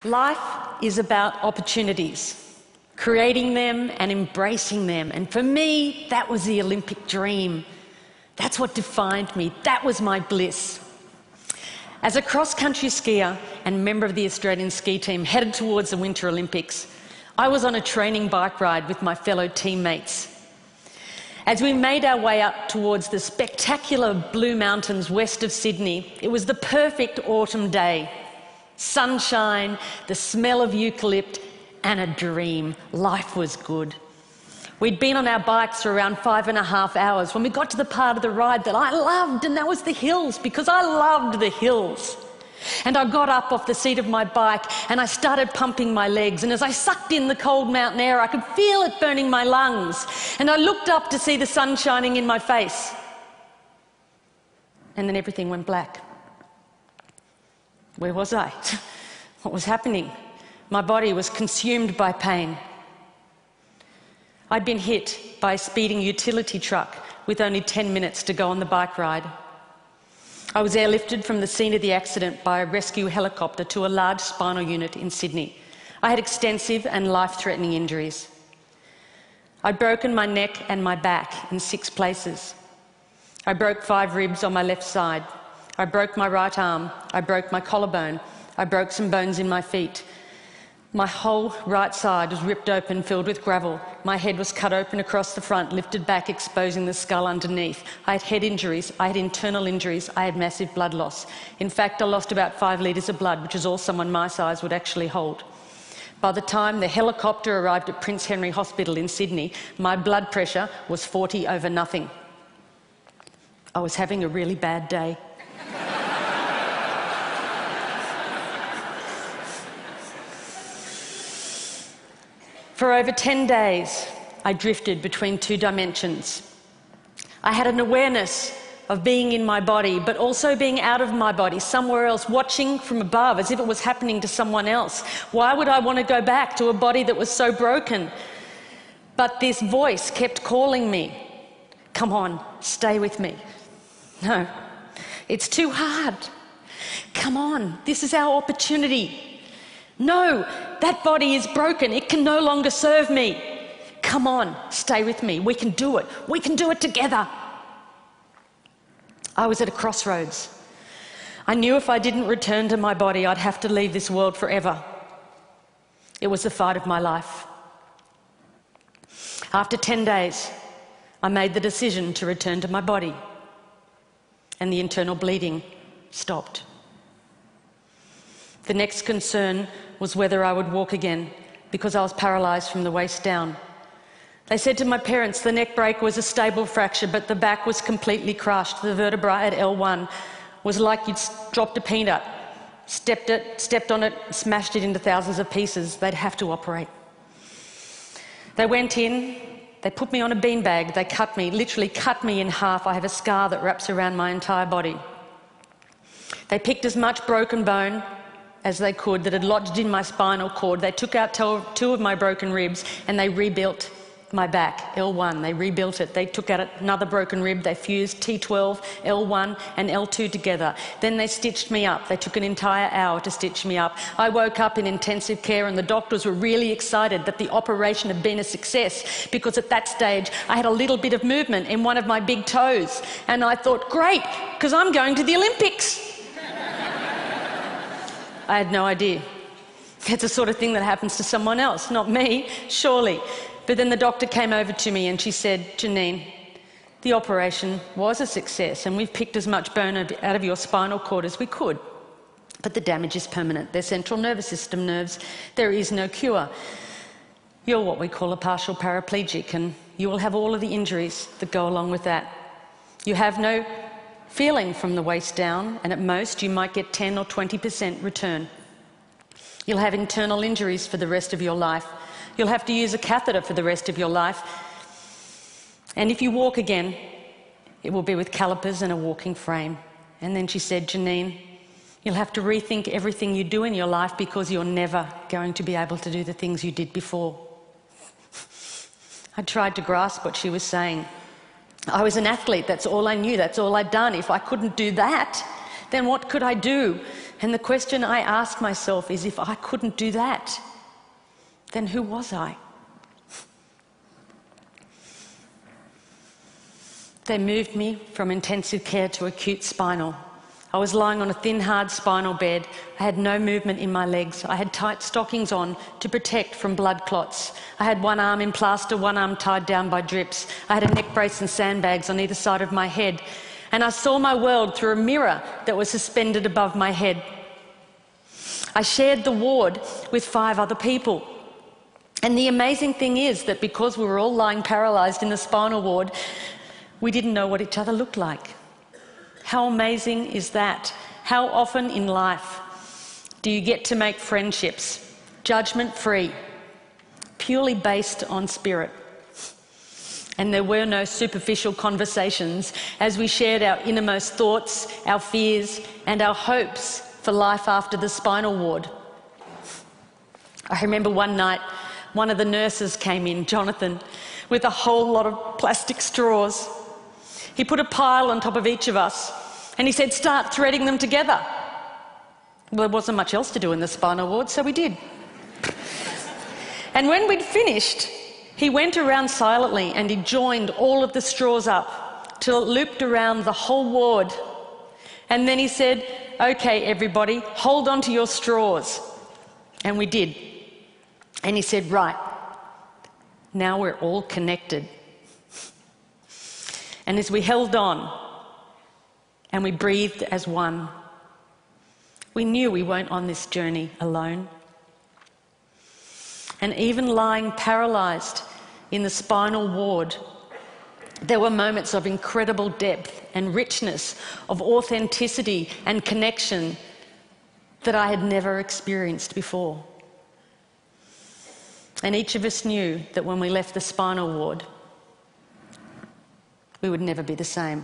Life is about opportunities, creating them and embracing them. And for me, that was the Olympic dream. That's what defined me. That was my bliss. As a cross-country skier and member of the Australian ski team headed towards the Winter Olympics, I was on a training bike ride with my fellow teammates. As we made our way up towards the spectacular Blue Mountains west of Sydney, it was the perfect autumn day. Sunshine, the smell of eucalypt, and a dream. Life was good. We'd been on our bikes for around 5.5 hours when we got to the part of the ride that I loved, and that was the hills, because I loved the hills. And I got up off the seat of my bike and I started pumping my legs, and as I sucked in the cold mountain air, I could feel it burning my lungs. And I looked up to see the sun shining in my face. And then everything went black. Where was I? What was happening? My body was consumed by pain. I'd been hit by a speeding utility truck with only 10 minutes to go on the bike ride. I was airlifted from the scene of the accident by a rescue helicopter to a large spinal unit in Sydney. I had extensive and life-threatening injuries. I'd broken my neck and my back in 6 places. I broke 5 ribs on my left side. I broke my right arm. I broke my collarbone. I broke some bones in my feet. My whole right side was ripped open, filled with gravel. My head was cut open across the front, lifted back, exposing the skull underneath. I had head injuries, I had internal injuries, I had massive blood loss. In fact, I lost about 5 litres of blood, which is all someone my size would actually hold. By the time the helicopter arrived at Prince Henry Hospital in Sydney, my blood pressure was 40 over nothing. I was having a really bad day. For over 10 days, I drifted between 2 dimensions. I had an awareness of being in my body, but also being out of my body, somewhere else, watching from above, as if it was happening to someone else. Why would I want to go back to a body that was so broken? But this voice kept calling me, "Come on, stay with me." No, it's too hard. Come on, this is our opportunity. No, that body is broken. It can no longer serve me. Come on, stay with me. We can do it. We can do it together. I was at a crossroads. I knew if I didn't return to my body, I'd have to leave this world forever. It was the fight of my life. After 10 days, I made the decision to return to my body, and the internal bleeding stopped. The next concern was whether I would walk again, because I was paralysed from the waist down. They said to my parents the neck break was a stable fracture, but the back was completely crushed. The vertebra at L1 was like you'd dropped a peanut, stepped on it, smashed it into thousands of pieces. They'd have to operate. They went in, they put me on a beanbag, they cut me, literally cut me in half. I have a scar that wraps around my entire body. They picked as much broken bone as they could that had lodged in my spinal cord. They took out 2 of my broken ribs and they rebuilt my back, L1. They rebuilt it. They took out another broken rib. They fused T12, L1 and L2 together. Then they stitched me up. They took an entire hour to stitch me up. I woke up in intensive care and the doctors were really excited that the operation had been a success, because at that stage I had a little bit of movement in one of my big toes. And I thought, great, because I'm going to the Olympics. I had no idea. It's the sort of thing that happens to someone else, not me, surely. But then the doctor came over to me and she said, "Janine, the operation was a success and we've picked as much bone out of your spinal cord as we could. But the damage is permanent. They're central nervous system nerves. There is no cure. You're what we call a partial paraplegic, and you will have all of the injuries that go along with that. You have no feeling from the waist down, and at most you might get 10 or 20% return. You'll have internal injuries for the rest of your life. You'll have to use a catheter for the rest of your life. And if you walk again, it will be with calipers and a walking frame." And then she said, "Janine, you'll have to rethink everything you do in your life, because you're never going to be able to do the things you did before." I tried to grasp what she was saying. I was an athlete, that's all I knew, that's all I'd done. If I couldn't do that, then what could I do? And the question I ask myself is, if I couldn't do that, then who was I? They moved me from intensive care to acute spinal. I was lying on a thin, hard spinal bed. I had no movement in my legs. I had tight stockings on to protect from blood clots. I had one arm in plaster, one arm tied down by drips. I had a neck brace and sandbags on either side of my head. And I saw my world through a mirror that was suspended above my head. I shared the ward with 5 other people. And the amazing thing is that because we were all lying paralysed in the spinal ward, we didn't know what each other looked like. How amazing is that? How often in life do you get to make friendships, judgment-free, purely based on spirit? And there were no superficial conversations as we shared our innermost thoughts, our fears, and our hopes for life after the spinal ward. I remember one night, one of the nurses came in, Jonathan, with a whole lot of plastic straws. He put a pile on top of each of us and he said, "Start threading them together." Well, there wasn't much else to do in the spinal ward, so we did. And when we'd finished, he went around silently and he joined all of the straws up till it looped around the whole ward. And then he said, "Okay, everybody, hold on to your straws." And we did. And he said, "Right, now we're all connected." And as we held on and we breathed as one, we knew we weren't on this journey alone. And even lying paralysed in the spinal ward, there were moments of incredible depth and richness, of authenticity and connection that I had never experienced before. And each of us knew that when we left the spinal ward, we would never be the same.